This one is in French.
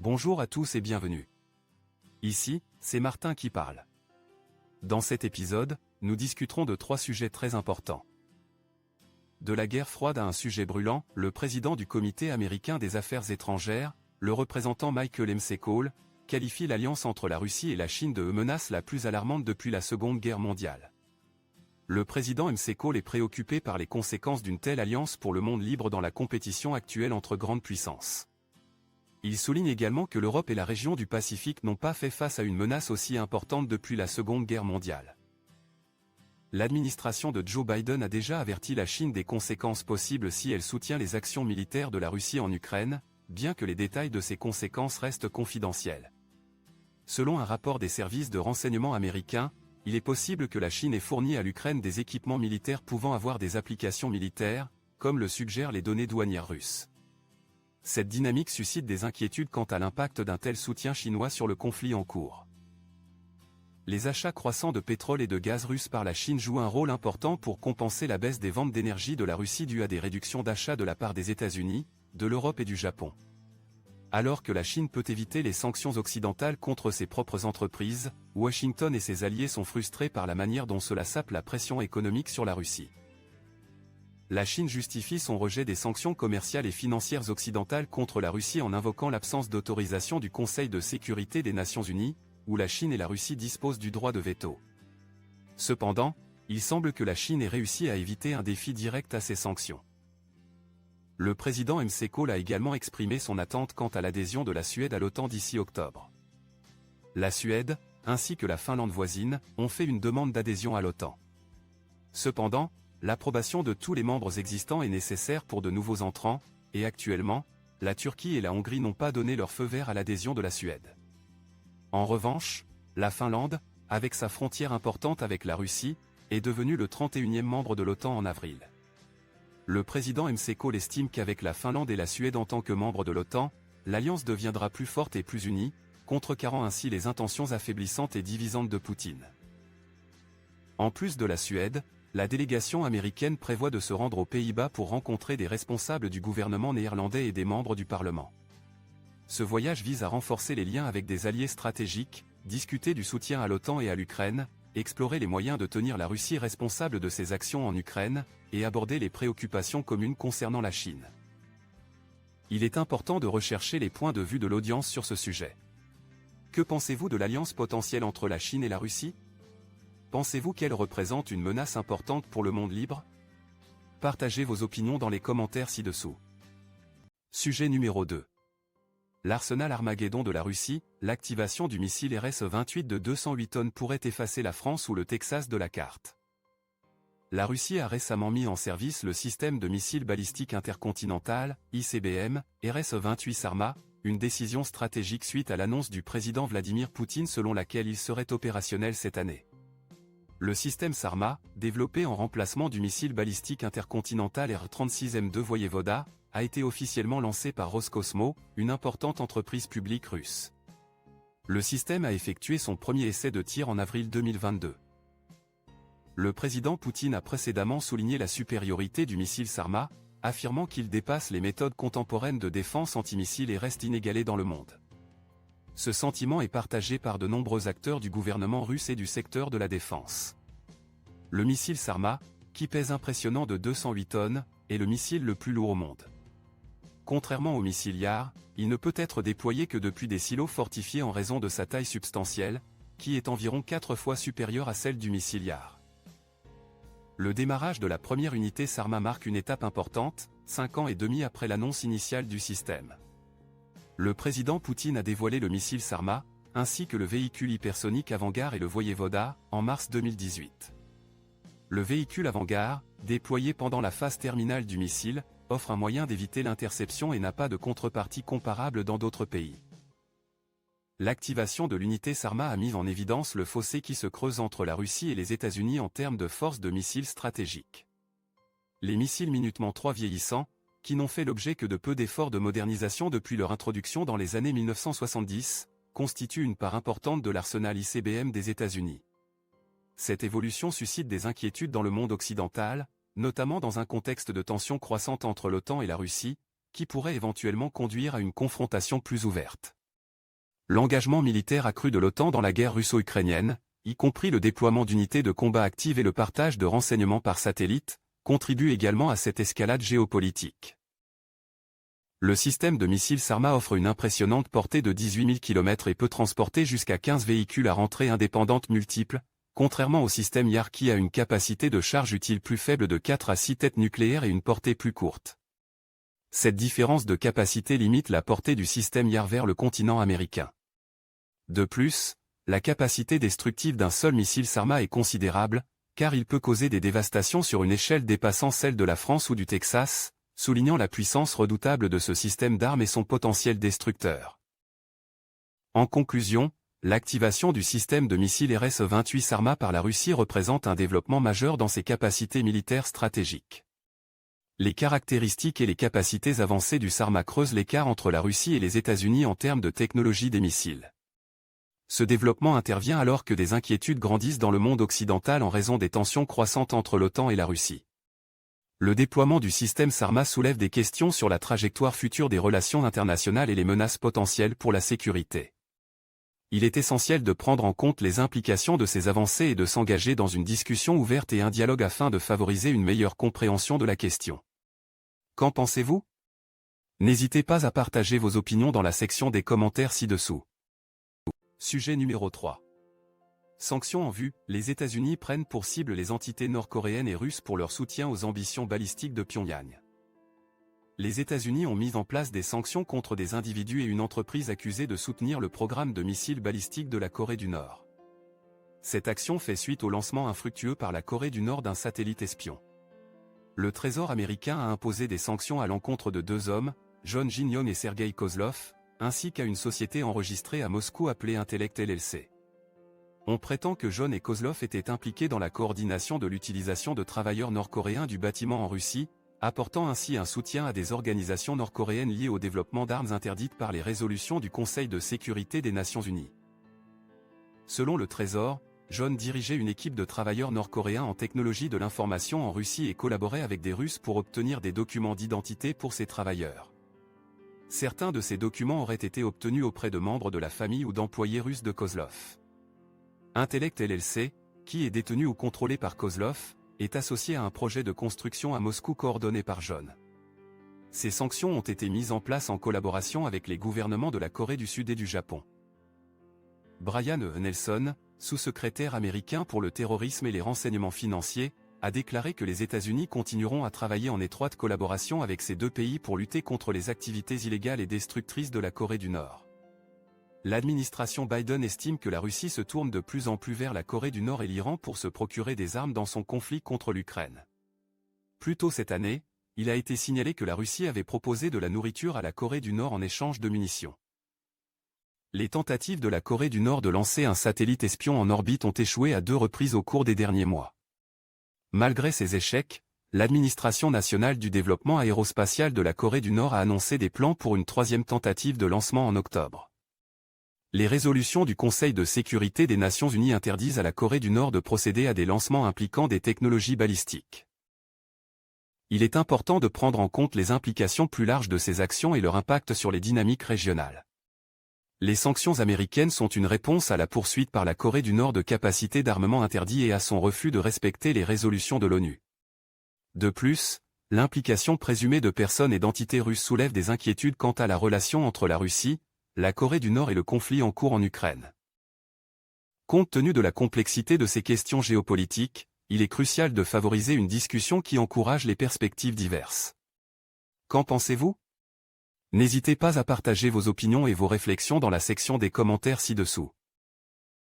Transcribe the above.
Bonjour à tous et bienvenue. Ici, c'est Martin qui parle. Dans cet épisode, nous discuterons de 3 sujets très importants. De la guerre froide à un sujet brûlant, le président du Comité américain des affaires étrangères, le représentant Michael McCaul, qualifie l'alliance entre la Russie et la Chine de menace la plus alarmante depuis la Seconde Guerre mondiale. Le président McCaul est préoccupé par les conséquences d'une telle alliance pour le monde libre dans la compétition actuelle entre grandes puissances. Il souligne également que l'Europe et la région du Pacifique n'ont pas fait face à une menace aussi importante depuis la Seconde Guerre mondiale. L'administration de Joe Biden a déjà averti la Chine des conséquences possibles si elle soutient les actions militaires de la Russie en Ukraine, bien que les détails de ces conséquences restent confidentiels. Selon un rapport des services de renseignement américains, il est possible que la Chine ait fourni à l'Ukraine des équipements militaires pouvant avoir des applications militaires, comme le suggèrent les données douanières russes. Cette dynamique suscite des inquiétudes quant à l'impact d'un tel soutien chinois sur le conflit en cours. Les achats croissants de pétrole et de gaz russe par la Chine jouent un rôle important pour compenser la baisse des ventes d'énergie de la Russie due à des réductions d'achats de la part des États-Unis, de l'Europe et du Japon. Alors que la Chine peut éviter les sanctions occidentales contre ses propres entreprises, Washington et ses alliés sont frustrés par la manière dont cela sape la pression économique sur la Russie. La Chine justifie son rejet des sanctions commerciales et financières occidentales contre la Russie en invoquant l'absence d'autorisation du Conseil de sécurité des Nations Unies, où la Chine et la Russie disposent du droit de veto. Cependant, il semble que la Chine ait réussi à éviter un défi direct à ces sanctions. Le président McCaul a également exprimé son attente quant à l'adhésion de la Suède à l'OTAN d'ici octobre. La Suède, ainsi que la Finlande voisine, ont fait une demande d'adhésion à l'OTAN. Cependant, l'approbation de tous les membres existants est nécessaire pour de nouveaux entrants, et actuellement, la Turquie et la Hongrie n'ont pas donné leur feu vert à l'adhésion de la Suède. En revanche, la Finlande, avec sa frontière importante avec la Russie, est devenue le 31e membre de l'OTAN en avril. Le président McCaul estime qu'avec la Finlande et la Suède en tant que membres de l'OTAN, l'alliance deviendra plus forte et plus unie, contrecarrant ainsi les intentions affaiblissantes et divisantes de Poutine. En plus de la Suède, la délégation américaine prévoit de se rendre aux Pays-Bas pour rencontrer des responsables du gouvernement néerlandais et des membres du Parlement. Ce voyage vise à renforcer les liens avec des alliés stratégiques, discuter du soutien à l'OTAN et à l'Ukraine, explorer les moyens de tenir la Russie responsable de ses actions en Ukraine, et aborder les préoccupations communes concernant la Chine. Il est important de rechercher les points de vue de l'audience sur ce sujet. Que pensez-vous de l'alliance potentielle entre la Chine et la Russie ? Pensez-vous qu'elle représente une menace importante pour le monde libre ? Partagez vos opinions dans les commentaires ci-dessous. Sujet numéro 2. L'arsenal Armageddon de la Russie, l'activation du missile RS-28 de 208 tonnes pourrait effacer la France ou le Texas de la carte. La Russie a récemment mis en service le système de missiles balistiques intercontinental, ICBM, RS-28 Sarma, une décision stratégique suite à l'annonce du président Vladimir Poutine selon laquelle il serait opérationnel cette année. Le système Sarma, développé en remplacement du missile balistique intercontinental R-36M2 Voyevoda, a été officiellement lancé par Roscosmos, une importante entreprise publique russe. Le système a effectué son premier essai de tir en avril 2022. Le président Poutine a précédemment souligné la supériorité du missile Sarma, affirmant qu'il dépasse les méthodes contemporaines de défense antimissile et reste inégalé dans le monde. Ce sentiment est partagé par de nombreux acteurs du gouvernement russe et du secteur de la défense. Le missile Sarma, qui pèse impressionnant de 208 tonnes, est le missile le plus lourd au monde. Contrairement au missile Yar, il ne peut être déployé que depuis des silos fortifiés en raison de sa taille substantielle, qui est environ 4 fois supérieure à celle du missile Yar. Le démarrage de la première unité Sarma marque une étape importante, 5 ans et demi après l'annonce initiale du système. Le président Poutine a dévoilé le missile Sarma, ainsi que le véhicule hypersonique Avangard et le Voyevoda, en mars 2018. Le véhicule Avangard, déployé pendant la phase terminale du missile, offre un moyen d'éviter l'interception et n'a pas de contrepartie comparable dans d'autres pays. L'activation de l'unité Sarma a mis en évidence le fossé qui se creuse entre la Russie et les États-Unis en termes de force de missiles stratégiques. Les missiles Minuteman III vieillissants, qui n'ont fait l'objet que de peu d'efforts de modernisation depuis leur introduction dans les années 1970, constituent une part importante de l'arsenal ICBM des États-Unis. Cette évolution suscite des inquiétudes dans le monde occidental, notamment dans un contexte de tensions croissantes entre l'OTAN et la Russie, qui pourrait éventuellement conduire à une confrontation plus ouverte. l'engagement militaire accru de l'OTAN dans la guerre russo-ukrainienne, y compris le déploiement d'unités de combat actives et le partage de renseignements par satellite, contribuent également à cette escalade géopolitique. Le système de missiles Sarma offre une impressionnante portée de 18 000 km et peut transporter jusqu'à 15 véhicules à rentrée indépendante multiples, contrairement au système Yar qui a une capacité de charge utile plus faible de 4 à 6 têtes nucléaires et une portée plus courte. Cette différence de capacité limite la portée du système Yar vers le continent américain. De plus, la capacité destructive d'un seul missile Sarma est considérable, car il peut causer des dévastations sur une échelle dépassant celle de la France ou du Texas, soulignant la puissance redoutable de ce système d'armes et son potentiel destructeur. En conclusion, l'activation du système de missiles RS-28 Sarma par la Russie représente un développement majeur dans ses capacités militaires stratégiques. Les caractéristiques et les capacités avancées du Sarma creusent l'écart entre la Russie et les États-Unis en termes de technologie des missiles. Ce développement intervient alors que des inquiétudes grandissent dans le monde occidental en raison des tensions croissantes entre l'OTAN et la Russie. Le déploiement du système Sarma soulève des questions sur la trajectoire future des relations internationales et les menaces potentielles pour la sécurité. Il est essentiel de prendre en compte les implications de ces avancées et de s'engager dans une discussion ouverte et un dialogue afin de favoriser une meilleure compréhension de la question. Qu'en pensez-vous? N'hésitez pas à partager vos opinions dans la section des commentaires ci-dessous. Sujet numéro 3. Sanctions en vue, les États-Unis prennent pour cible les entités nord-coréennes et russes pour leur soutien aux ambitions balistiques de Pyongyang. Les États-Unis ont mis en place des sanctions contre des individus et une entreprise accusée de soutenir le programme de missiles balistiques de la Corée du Nord. Cette action fait suite au lancement infructueux par la Corée du Nord d'un satellite espion. Le Trésor américain a imposé des sanctions à l'encontre de 2 hommes, John Jin-Yong et Sergei Kozlov, ainsi qu'à une société enregistrée à Moscou appelée Intellect LLC. On prétend que John et Kozlov étaient impliqués dans la coordination de l'utilisation de travailleurs nord-coréens du bâtiment en Russie, apportant ainsi un soutien à des organisations nord-coréennes liées au développement d'armes interdites par les résolutions du Conseil de sécurité des Nations Unies. Selon le Trésor, John dirigeait une équipe de travailleurs nord-coréens en technologie de l'information en Russie et collaborait avec des Russes pour obtenir des documents d'identité pour ces travailleurs. Certains de ces documents auraient été obtenus auprès de membres de la famille ou d'employés russes de Kozlov. Intellect LLC, qui est détenu ou contrôlé par Kozlov, est associé à un projet de construction à Moscou coordonné par John. Ces sanctions ont été mises en place en collaboration avec les gouvernements de la Corée du Sud et du Japon. Brian E. Nelson, sous-secrétaire américain pour le terrorisme et les renseignements financiers, a déclaré que les États-Unis continueront à travailler en étroite collaboration avec ces 2 pays pour lutter contre les activités illégales et destructrices de la Corée du Nord. L'administration Biden estime que la Russie se tourne de plus en plus vers la Corée du Nord et l'Iran pour se procurer des armes dans son conflit contre l'Ukraine. Plus tôt cette année, il a été signalé que la Russie avait proposé de la nourriture à la Corée du Nord en échange de munitions. Les tentatives de la Corée du Nord de lancer un satellite espion en orbite ont échoué à 2 reprises au cours des derniers mois. Malgré ces échecs, l'Administration nationale du développement aérospatial de la Corée du Nord a annoncé des plans pour une 3e tentative de lancement en octobre. Les résolutions du Conseil de sécurité des Nations Unies interdisent à la Corée du Nord de procéder à des lancements impliquant des technologies balistiques. Il est important de prendre en compte les implications plus larges de ces actions et leur impact sur les dynamiques régionales. Les sanctions américaines sont une réponse à la poursuite par la Corée du Nord de capacités d'armement interdites et à son refus de respecter les résolutions de l'ONU. De plus, l'implication présumée de personnes et d'entités russes soulève des inquiétudes quant à la relation entre la Russie, la Corée du Nord et le conflit en cours en Ukraine. Compte tenu de la complexité de ces questions géopolitiques, il est crucial de favoriser une discussion qui encourage les perspectives diverses. Qu'en pensez-vous? N'hésitez pas à partager vos opinions et vos réflexions dans la section des commentaires ci-dessous.